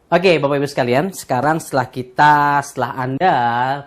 Oke, Bapak Ibu sekalian, sekarang setelah Anda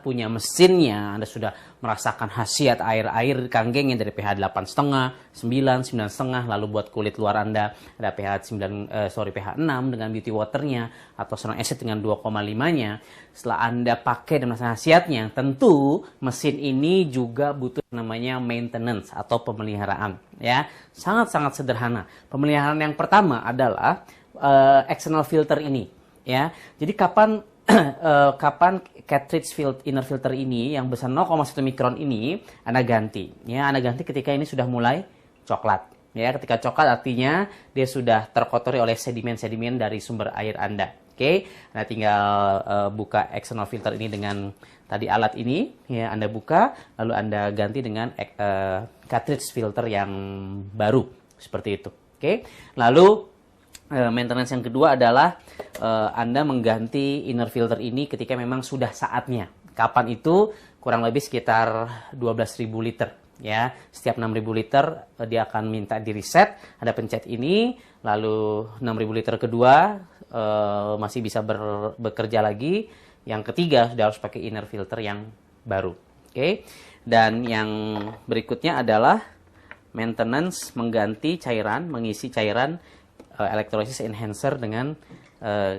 punya mesinnya, Anda sudah merasakan khasiat air-air kanggengnya dari pH 8,5, 9, 9,5, lalu buat kulit luar Anda ada pH 6 dengan beauty waternya atau salon acid dengan 2,5-nya. Setelah Anda pakai dan merasakan khasiatnya, tentu mesin ini juga butuh namanya maintenance atau pemeliharaan. Ya, sangat-sangat sederhana. Pemeliharaan yang pertama adalah external filter ini. Ya, jadi kapan cartridge inner filter ini yang besar 0,1 mikron ini Anda ganti? Ya, Anda ganti ketika ini sudah mulai coklat. Ya, ketika coklat artinya dia sudah terkotori oleh sedimen-sedimen dari sumber air Anda. Oke, Anda tinggal buka external filter ini dengan tadi alat ini. Ya, Anda buka, lalu Anda ganti dengan cartridge filter yang baru seperti itu. Oke, lalu maintenance yang kedua adalah Anda mengganti inner filter ini ketika memang sudah saatnya. Kapan itu? Kurang lebih sekitar 12.000 liter. Ya, setiap 6.000 liter dia akan minta di reset. Ada pencet ini, lalu 6.000 liter kedua masih bisa bekerja lagi. Yang ketiga sudah harus pakai inner filter yang baru. Oke. Dan yang berikutnya adalah maintenance mengganti cairan, mengisi cairan electrolysis enhancer dengan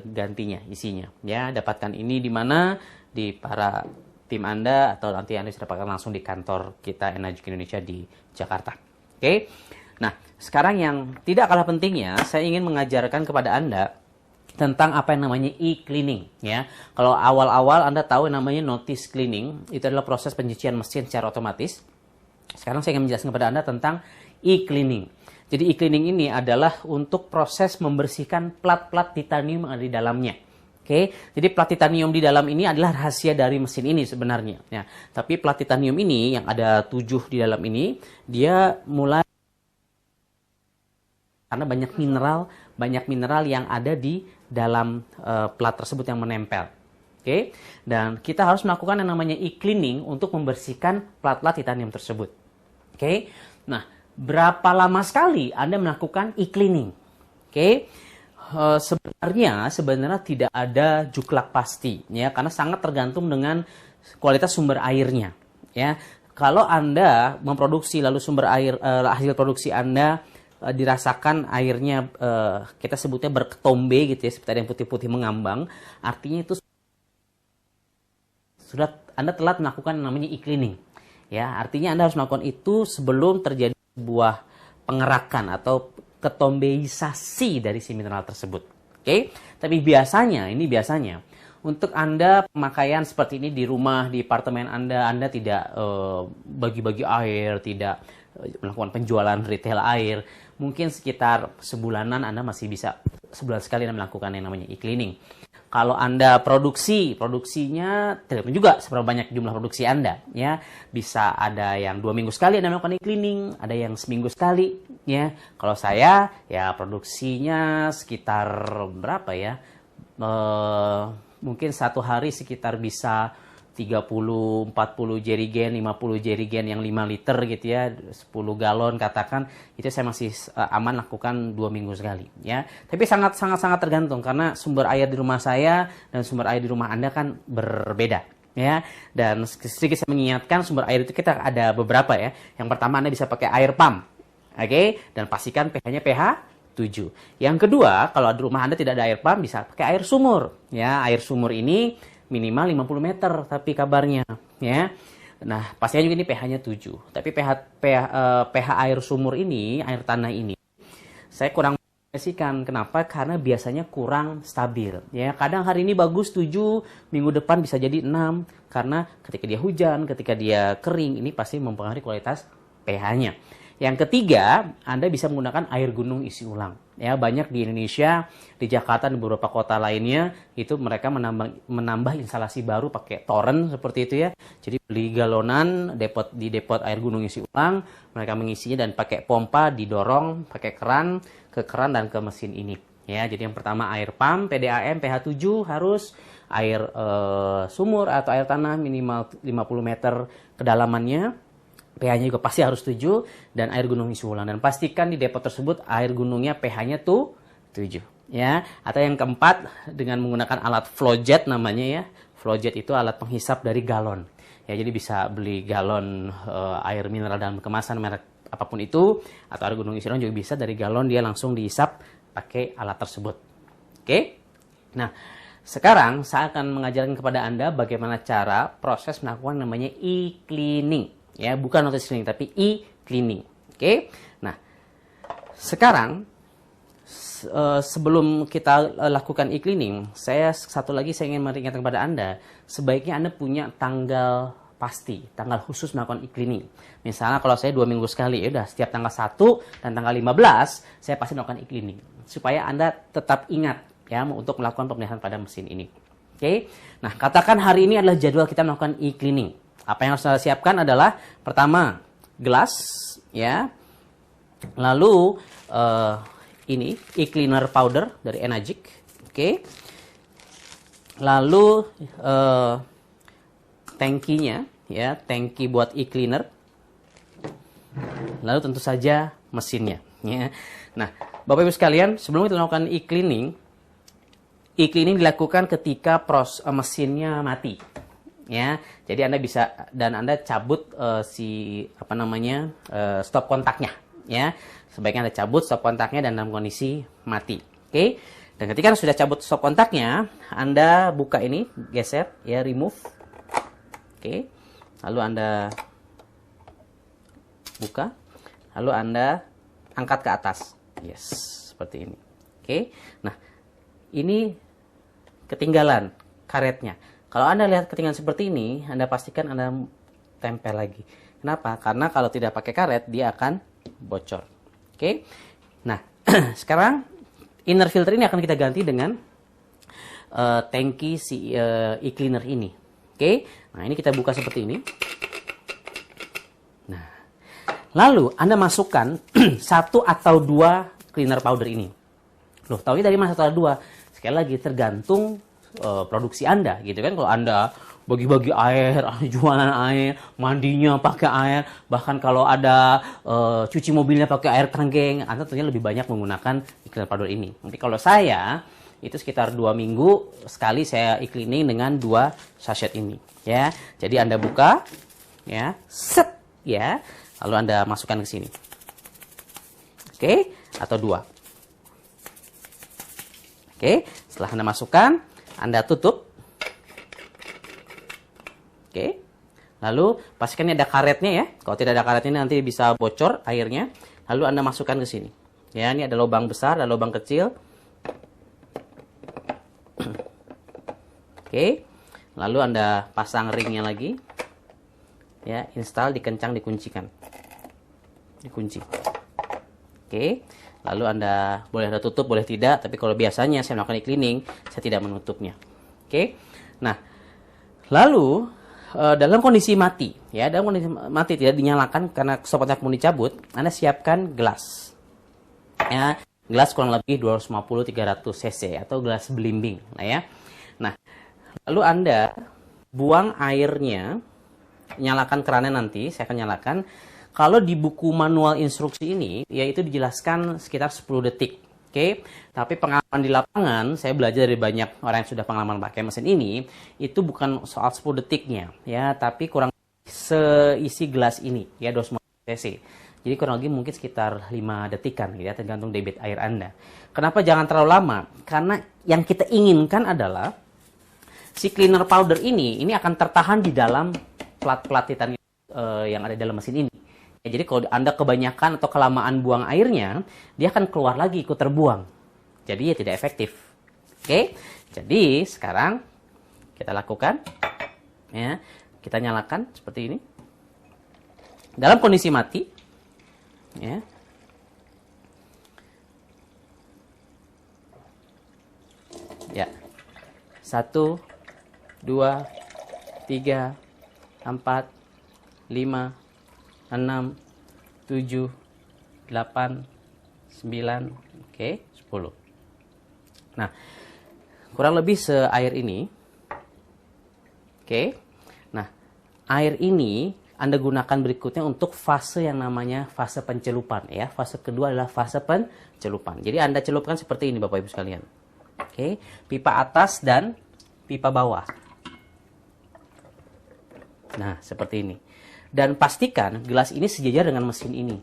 gantinya isinya. Ya, dapatkan ini di mana? Di para tim Anda atau nanti Anda bisa dapatkan langsung di kantor kita Enajuk Indonesia di Jakarta. Oke. Nah, sekarang yang tidak kalah pentingnya, saya ingin mengajarkan kepada Anda tentang apa yang namanya e-cleaning. Ya, kalau awal-awal Anda tahu yang namanya notice cleaning, itu adalah proses pencucian mesin secara otomatis. Sekarang saya ingin menjelaskan kepada Anda tentang e-cleaning. Jadi e-cleaning ini adalah untuk proses membersihkan plat-plat titanium yang ada di dalamnya. Oke, jadi plat titanium di dalam ini adalah rahasia dari mesin ini sebenarnya. Ya, tapi plat titanium ini yang ada 7 di dalam ini, dia mulai karena banyak mineral yang ada di dalam plat tersebut yang menempel. Oke, dan kita harus melakukan yang namanya e-cleaning untuk membersihkan plat-plat titanium tersebut. Oke, nah berapa lama sekali Anda melakukan e-cleaning? Oke, sebenarnya tidak ada juklak pasti, ya, karena sangat tergantung dengan kualitas sumber airnya. Ya, kalau Anda memproduksi lalu sumber air hasil produksi Anda dirasakan airnya kita sebutnya berketombe gitu ya, seperti ada yang putih-putih mengambang, artinya itu sudah Anda telat melakukan namanya e-cleaning. Ya, artinya Anda harus melakukan itu sebelum terjadi sebuah pengerakan atau ketombeisasi dari si mineral tersebut. Oke, tapi biasanya untuk Anda pemakaian seperti ini di rumah, di apartemen Anda tidak bagi-bagi air, tidak melakukan penjualan retail air. Mungkin sekitar sebulanan Anda masih bisa, sebulan sekali Anda melakukan yang namanya e-cleaning. Kalau Anda produksinya tergantung juga seberapa banyak jumlah produksi Anda. Ya, bisa ada yang 2 minggu sekali Anda melakukan e-cleaning, ada yang seminggu sekali. Ya, kalau saya ya produksinya sekitar berapa ya? Mungkin satu hari sekitar bisa 30, 40 jerigen, 50 jerigen yang 5 liter gitu ya, 10 galon katakan, itu saya masih aman lakukan 2 minggu sekali ya. Tapi sangat tergantung karena sumber air di rumah saya dan sumber air di rumah Anda kan berbeda ya. Dan sedikit saya mengingatkan, sumber air itu kita ada beberapa ya. Yang pertama Anda bisa pakai air pump. Oke, dan pastikan pH-nya pH 7. Yang kedua, kalau di rumah Anda tidak ada air pump, bisa pakai air sumur ya. Air sumur ini minimal 50 meter tapi kabarnya ya. Nah, pastinya juga ini pH-nya 7. Tapi pH air sumur ini, air tanah ini saya kurang mengasihkan. Kenapa? Karena biasanya kurang stabil ya. Kadang hari ini bagus 7, minggu depan bisa jadi 6 karena ketika dia hujan, ketika dia kering, ini pasti mempengaruhi kualitas pH-nya. Yang ketiga, Anda bisa menggunakan air gunung isi ulang. Ya, banyak di Indonesia, di Jakarta dan beberapa kota lainnya itu mereka menambah instalasi baru pakai toren seperti itu ya. Jadi beli galonan, di depot air gunung isi ulang, mereka mengisinya dan pakai pompa didorong pakai keran ke keran dan ke mesin ini. Ya, jadi yang pertama air pump PDAM pH 7 harus, air sumur atau air tanah minimal 50 meter kedalamannya. pH-nya juga pasti harus 7 dan air gunung isi ulang. Dan pastikan di depot tersebut air gunungnya pH-nya tuh 7. ya. Atau yang keempat dengan menggunakan alat flowjet namanya ya. Flowjet itu alat penghisap dari galon. Ya, jadi bisa beli galon air mineral dalam kemasan merek apapun itu, atau air gunung Isiron juga bisa, dari galon dia langsung dihisap pakai alat tersebut. Oke? Nah, sekarang saya akan mengajarkan kepada Anda bagaimana cara proses melakukan namanya e-cleaning. Ya, bukan notice cleaning tapi e-cleaning. Oke? Nah, sekarang sebelum kita lakukan e-cleaning, saya ingin meringatkan kepada Anda, sebaiknya Anda punya tanggal pasti, tanggal khusus melakukan e-cleaning. Misalnya kalau saya 2 minggu sekali, ya udah setiap tanggal 1 dan tanggal 15, saya pasti melakukan e-cleaning. Supaya Anda tetap ingat ya untuk melakukan pemeliharaan pada mesin ini. Oke? Nah, katakan hari ini adalah jadwal kita melakukan e-cleaning. Apa yang harus saya siapkan adalah, pertama, gelas, ya. Lalu, ini e-cleaner powder dari Enagic. Oke. Lalu tangkinya ya, tangki buat e-cleaner. Lalu tentu saja mesinnya ya. Nah, Bapak Ibu sekalian, sebelum kita melakukan e-cleaning dilakukan ketika mesinnya mati. Ya. Jadi Anda bisa dan Anda cabut stop kontaknya ya. Sebaiknya Anda cabut stop kontaknya dan dalam kondisi mati. Oke. Dan ketika Anda sudah cabut stop kontaknya, Anda buka ini, geser ya, remove. Oke. Lalu Anda buka, lalu Anda angkat ke atas. Yes, seperti ini. Oke. Nah, ini ketinggalan karetnya. Kalau Anda lihat ketinggalan seperti ini, Anda pastikan Anda tempel lagi. Kenapa? Karena kalau tidak pakai karet, dia akan bocor. Oke. Nah, sekarang inner filter ini akan kita ganti dengan tangki si e-cleaner ini. Oke. Nah, ini kita buka seperti ini. Nah, lalu Anda masukkan 1 atau 2 cleaner powder ini. Loh, tahu dari mana 1 atau 2? Sekali lagi tergantung produksi Anda, gitu kan. Kalau Anda bagi-bagi air, jualan air, mandinya pakai air, bahkan kalau ada cuci mobilnya pakai air tanggeng, Anda tentunya lebih banyak menggunakan e-cleaner powder ini. Nanti kalau saya itu sekitar 2 minggu sekali saya e-cleaning dengan 2 sachet ini ya. Jadi Anda buka ya, set ya, lalu Anda masukkan ke sini. Oke, atau 2. Oke, setelah Anda masukkan, Anda tutup. Oke. Lalu pastikan ini ada karetnya ya. Kalau tidak ada karetnya nanti bisa bocor airnya. Lalu Anda masukkan ke sini. Ya, ini ada lubang besar, ada lubang kecil. Oke. Lalu Anda pasang ringnya lagi. Ya, install, dikencang, dikuncikan. Dikunci. Oke. Lalu Anda boleh Anda tutup, boleh tidak. Tapi kalau biasanya saya melakukan e-cleaning, saya tidak menutupnya. Oke. Nah, lalu dalam kondisi mati, ya, dalam kondisi mati tidak dinyalakan karena stop kontak mau dicabut, Anda siapkan gelas. Ya, gelas kurang lebih 250-300 cc atau gelas belimbing, nah ya. Nah, lalu Anda buang airnya, nyalakan kerannya nanti, saya akan nyalakan. Kalau di buku manual instruksi ini, yaitu dijelaskan sekitar 10 detik. Oke, tapi pengalaman di lapangan, saya belajar dari banyak orang yang sudah pengalaman pakai mesin ini, itu bukan soal 10 detiknya, ya, tapi kurang seisi gelas ini, ya, 250 cc. Jadi kurang lebih mungkin sekitar 5 detikan, ya, tergantung debit air Anda. Kenapa jangan terlalu lama? Karena yang kita inginkan adalah si cleaner powder ini akan tertahan di dalam plat-plat titan yang ada di dalam mesin ini. Ya, jadi kalau Anda kebanyakan atau kelamaan buang airnya, dia akan keluar lagi, ikut terbuang. Jadi ya tidak efektif. Oke, jadi sekarang kita lakukan. Ya, kita nyalakan seperti ini. Dalam kondisi mati. Ya. Ya. 1, 2, 3, 4, 5, 6, 7, 8, 9, oke, 10. Nah, kurang lebih seair ini. Oke. Nah, air ini Anda gunakan berikutnya untuk fase yang namanya fase pencelupan ya. Fase kedua adalah fase pencelupan. Jadi Anda celupkan seperti ini Bapak Ibu sekalian. Oke, pipa atas dan pipa bawah. Nah, seperti ini. Dan pastikan gelas ini sejajar dengan mesin ini.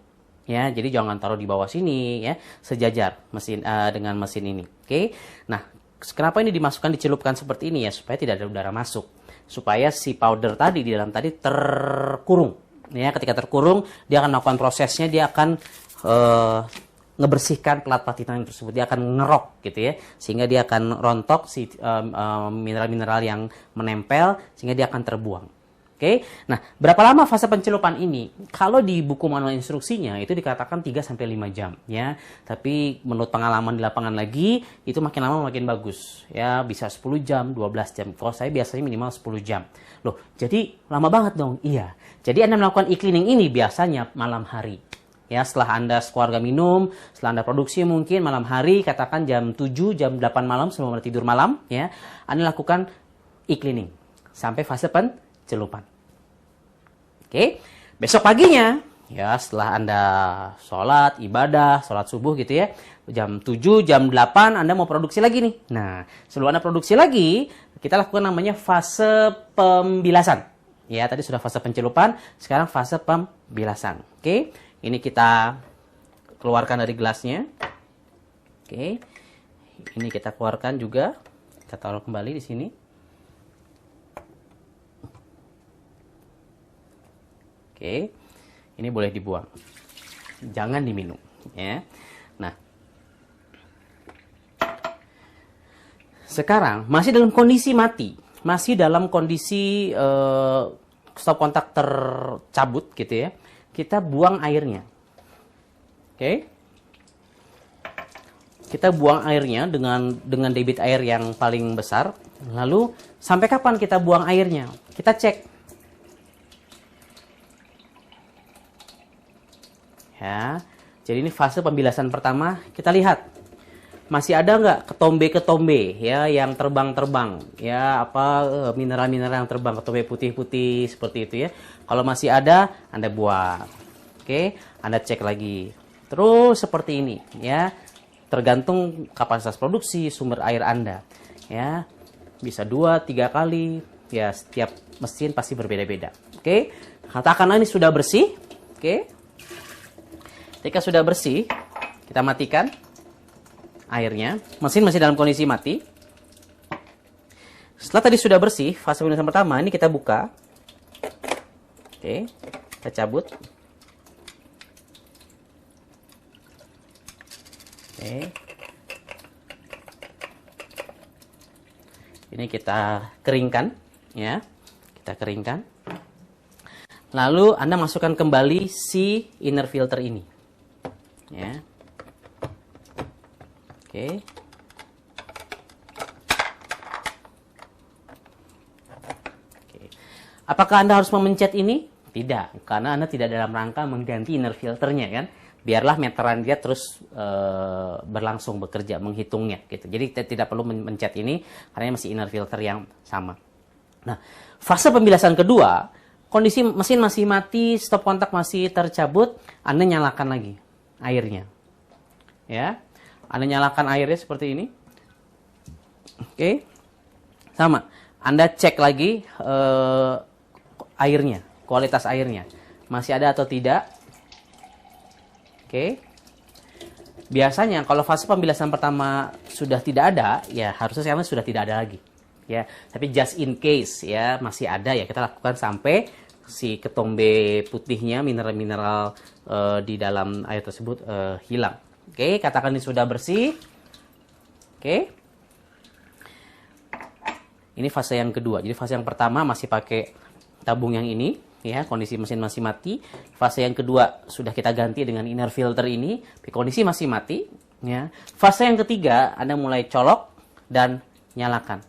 Ya, jadi jangan taruh di bawah sini ya, sejajar mesin dengan mesin ini. Oke. Nah, kenapa ini dimasukkan dicelupkan seperti ini ya, supaya tidak ada udara masuk. Supaya si powder tadi di dalam tadi terkurung. Ya, ketika terkurung, dia akan melakukan prosesnya, dia akan ngebersihkan pelat-pelat hitam tersebut. Dia akan ngerok gitu ya, sehingga dia akan rontok si mineral-mineral yang menempel, sehingga dia akan terbuang. Oke. Nah, berapa lama fase pencelupan ini? Kalau di buku manual instruksinya itu dikatakan 3-5 jam ya. Tapi menurut pengalaman di lapangan lagi, itu makin lama makin bagus. Ya, bisa 10 jam, 12 jam. Kalau saya biasanya minimal 10 jam. Loh, jadi lama banget dong. Iya. Jadi Anda melakukan e-cleaning ini biasanya malam hari. Ya, setelah Anda sekeluarga minum, setelah Anda produksi mungkin malam hari, katakan jam 7, jam 8 malam sebelum Anda tidur malam, ya. Anda lakukan e-cleaning sampai fase pencelupan. Oke, besok paginya, ya setelah Anda sholat, ibadah, sholat subuh gitu ya, jam 7, jam 8 Anda mau produksi lagi nih. Nah, sebelum Anda produksi lagi, kita lakukan namanya fase pembilasan. Ya, tadi sudah fase pencelupan, sekarang fase pembilasan. Oke, ini kita keluarkan dari gelasnya. Oke, ini kita keluarkan juga, kita taruh kembali di sini. Oke, ini boleh dibuang, jangan diminum, ya. Nah, sekarang masih dalam kondisi mati, masih dalam kondisi stop kontak tercabut, gitu ya. Kita buang airnya, oke. Kita buang airnya dengan debit air yang paling besar. Lalu sampai kapan kita buang airnya? Kita cek. Ya, jadi ini fase pembilasan pertama. Kita lihat masih ada nggak ketombe-ketombe ya yang terbang-terbang ya, apa mineral-mineral yang terbang, ketombe putih-putih seperti itu ya. Kalau masih ada, Anda buang. Oke, Anda cek lagi. Terus seperti ini ya. Tergantung kapasitas produksi sumber air Anda. Ya, bisa 2-3 kali. Ya, setiap mesin pasti berbeda-beda. Oke, katakanlah ini sudah bersih. Oke. Ketika sudah bersih, kita matikan airnya. Mesin masih dalam kondisi mati. Setelah tadi sudah bersih, fase pembilasan pertama, ini kita buka. Oke, kita cabut. Oke. Ini kita keringkan, ya. Kita keringkan. Lalu Anda masukkan kembali si inner filter ini. Ya. Oke. Oke. Apakah Anda harus memencet ini? Tidak, karena Anda tidak dalam rangka mengganti inner filternya kan. Biarlah meteran dia terus berlangsung bekerja, menghitungnya gitu. Jadi kita tidak perlu mencet ini karena masih inner filter yang sama. Nah, fase pembilasan kedua, kondisi mesin masih mati, stop kontak masih tercabut, Anda nyalakan lagi airnya. Ya. Anda nyalakan airnya seperti ini. Oke. Sama. Anda cek lagi airnya, kualitas airnya. Masih ada atau tidak? Oke. Biasanya kalau fase pembilasan pertama sudah tidak ada, ya harusnya sekarang sudah tidak ada lagi. Ya, tapi just in case ya masih ada, ya kita lakukan sampai si ketombe putihnya, mineral-mineral di dalam air tersebut hilang. Oke, katakan ini sudah bersih. Oke. Ini fase yang kedua. Jadi fase yang pertama masih pakai tabung yang ini, ya, kondisi mesin masih mati. Fase yang kedua sudah kita ganti dengan inner filter ini, kondisi masih mati, ya. Fase yang ketiga, Anda mulai colok dan nyalakan.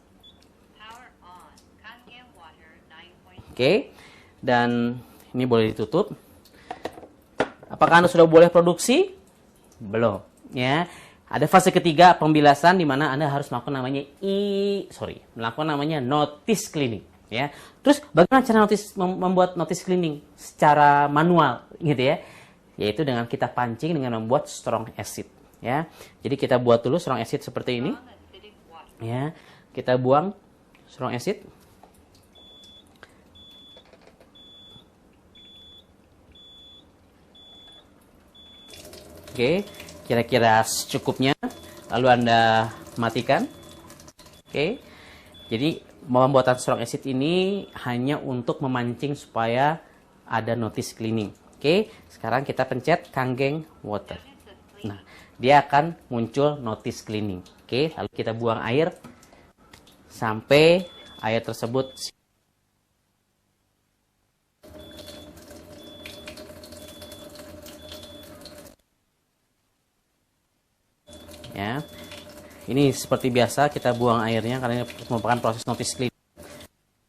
Oke. Dan ini boleh ditutup. Apakah Anda sudah boleh produksi? Belum, ya. Ada fase ketiga pembilasan di mana Anda harus melakukan namanya melakukan namanya notice cleaning. Ya. Terus bagaimana cara membuat notice cleaning secara manual gitu ya? Yaitu dengan kita pancing dengan membuat strong acid ya. Jadi kita buat dulu strong acid seperti ini. Ya. Kita buang strong acid. Oke, kira-kira secukupnya. Lalu Anda matikan. Oke. Jadi pembuatan strong acid ini hanya untuk memancing supaya ada notice cleaning. Oke, sekarang kita pencet Kangen water. Nah, dia akan muncul notice cleaning. Oke, lalu kita buang air sampai air tersebut ya. Ini seperti biasa kita buang airnya karena ini merupakan proses notice cleaning.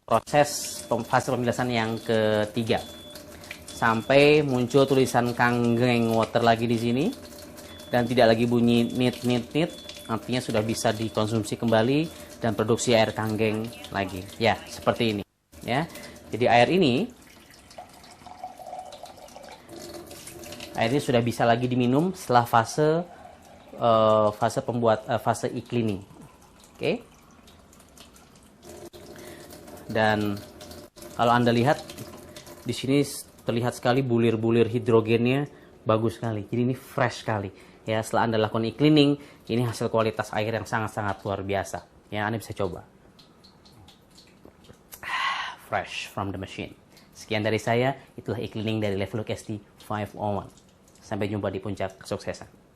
Proses fase pembilasan yang ketiga. Sampai muncul tulisan Kangen water lagi di sini dan tidak lagi bunyi nit, artinya sudah bisa dikonsumsi kembali dan produksi air Kangen lagi. Ya, seperti ini. Ya. Jadi air ini sudah bisa lagi diminum setelah fase e-cleaning. Oke. Dan kalau Anda lihat di sini terlihat sekali bulir-bulir hidrogennya bagus sekali. Jadi ini fresh sekali. Ya, setelah Anda lakukan e-cleaning, ini hasil kualitas air yang sangat-sangat luar biasa. Ya, Anda bisa coba. Fresh from the machine. Sekian dari saya, itulah e-cleaning dari Leveluk SD 501. Sampai jumpa di puncak kesuksesan.